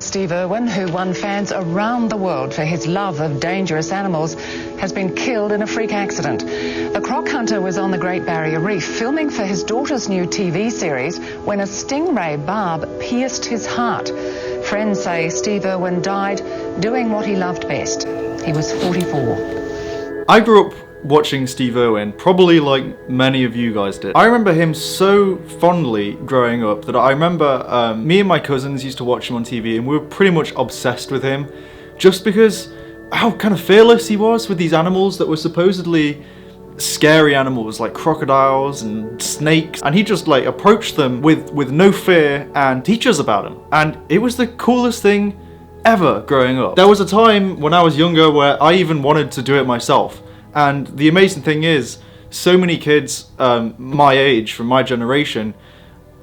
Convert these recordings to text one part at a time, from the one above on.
Steve Irwin, who won fans around the world for his love of dangerous animals, has been killed in a freak accident. The croc hunter was on the Great Barrier Reef filming for his daughter's new TV series when a stingray barb pierced his heart. Friends say Steve Irwin died doing what he loved best. He was 44. I grew up watching Steve Irwin, probably like many of you guys did. I remember him so fondly growing up that I remember me and my cousins used to watch him on TV and we were pretty much obsessed with him just because how kind of fearless he was with these animals that were supposedly scary animals like crocodiles and snakes, and he just like approached them with no fear and teach us about them, and it was the coolest thing ever growing up. There was a time when I was younger where I even wanted to do it myself. And the amazing thing is, so many kids my age, from my generation,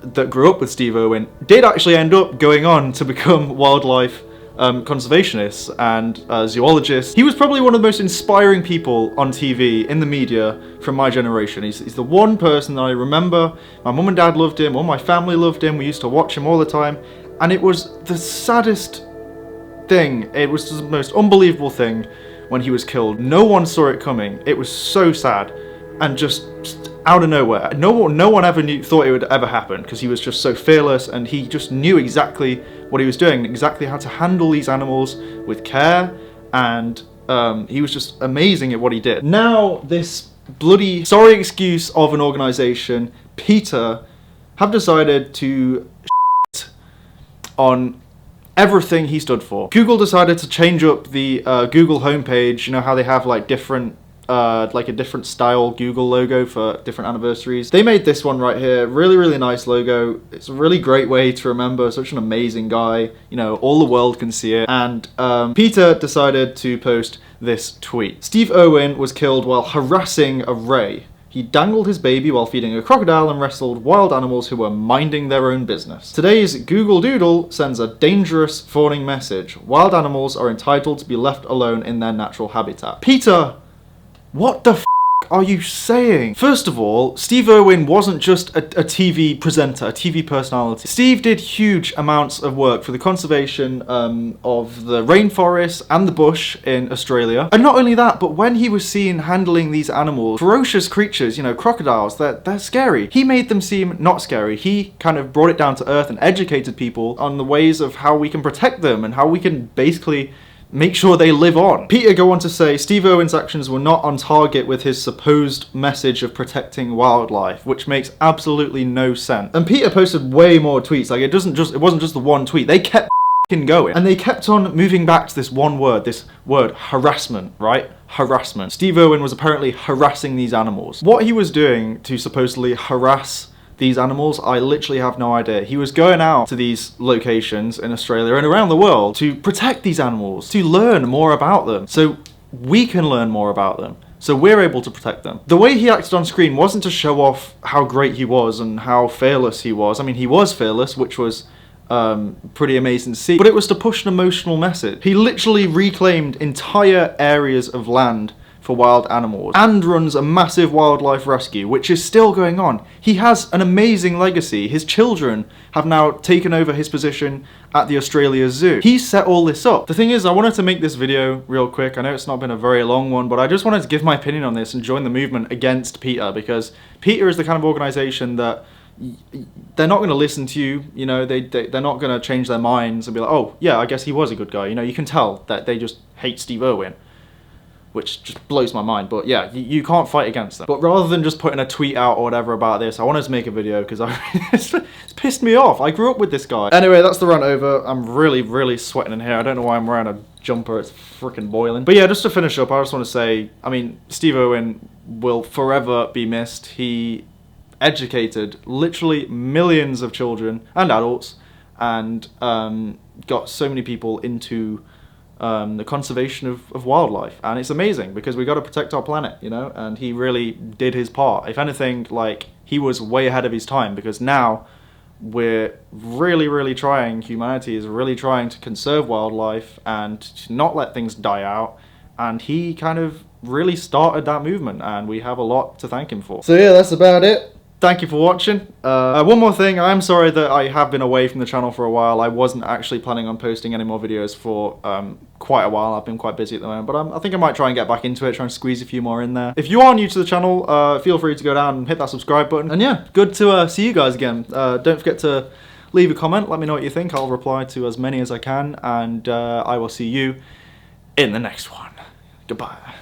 that grew up with Steve Irwin, did actually end up going on to become wildlife conservationists and zoologists. He was probably one of the most inspiring people on TV, in the media, from my generation. He's the one person that I remember. My mum and dad loved him, all my family loved him, we used to watch him all the time. And it was the saddest thing, it was the most unbelievable thing when he was killed. No one saw it coming. It was so sad, and just out of nowhere. No one ever thought it would ever happen, because he was just so fearless and he just knew exactly what he was doing, exactly how to handle these animals with care, and he was just amazing at what he did. Now this bloody sorry excuse of an organisation, Peta, have decided to on everything he stood for. Google decided to change up the Google homepage. You know how they have like different, like a different style Google logo for different anniversaries? They made this one right here. Really, really nice logo. It's a really great way to remember such an amazing guy. You know, all the world can see it. And Peta decided to post this tweet. Steve Irwin was killed while harassing a ray. He dangled his baby while feeding a crocodile and wrestled wild animals who were minding their own business. Today's Google Doodle sends a dangerous warning message. Wild animals are entitled to be left alone in their natural habitat. Peta, what the f*** are you saying? First of all, Steve Irwin wasn't just a TV presenter, a TV personality. Steve did huge amounts of work for the conservation of the rainforest and the bush in Australia. And not only that, but when he was seen handling these animals, ferocious creatures, you know, crocodiles, they're scary. He made them seem not scary. He kind of brought it down to earth and educated people on the ways of how we can protect them and how we can basically make sure they live on. Peta go on to say Steve Irwin's actions were not on target with his supposed message of protecting wildlife, which makes absolutely no sense. And Peta posted way more tweets. Like it wasn't just the one tweet. They kept going, and they kept on moving back to this word harassment, right? Harassment. Steve Irwin was apparently harassing these animals. What he was doing to supposedly harass these animals, I literally have no idea. He was going out to these locations in Australia and around the world to protect these animals, to learn more about them, so we can learn more about them, so we're able to protect them. The way he acted on screen wasn't to show off how great he was and how fearless he was. I mean, he was fearless, which was pretty amazing to see, but it was to push an emotional message. He literally reclaimed entire areas of land for wild animals and runs a massive wildlife rescue, which is still going on. He has an amazing legacy. His children have now taken over his position at the Australia Zoo. He set all this up. The thing is, I wanted to make this video real quick. I know it's not been a very long one, but I just wanted to give my opinion on this and join the movement against Peta, because Peta is the kind of organization that they're not going to listen to you, you know, they're not going to change their minds and be like, oh yeah, I guess he was a good guy. You know, you can tell that they just hate Steve Irwin, which just blows my mind. But yeah, you can't fight against them. But rather than just putting a tweet out or whatever about this, I wanted to make a video because it's pissed me off. I grew up with this guy. Anyway, that's the rant over. I'm really, really sweating in here. I don't know why I'm wearing a jumper. It's freaking boiling. But yeah, just to finish up, I just want to say, I mean, Steve Irwin will forever be missed. He educated literally millions of children and adults, and got so many people into the conservation of wildlife, and it's amazing because we got to protect our planet, you know, and he really did his part. If anything, like, he was way ahead of his time, because now we're really trying, humanity is really trying to conserve wildlife and to not let things die out, and he kind of really started that movement, and we have a lot to thank him for. So yeah, that's about it. thank you for watching. One more thing, I'm sorry that I have been away from the channel for a while. I wasn't actually planning on posting any more videos for quite a while. I've been quite busy at the moment, but I think I might try and get back into it, try and squeeze a few more in there. If you are new to the channel, feel free to go down and hit that subscribe button. And yeah, good to see you guys again. Don't forget to leave a comment, let me know what you think. I'll reply to as many as I can, and I will see you in the next one. Goodbye.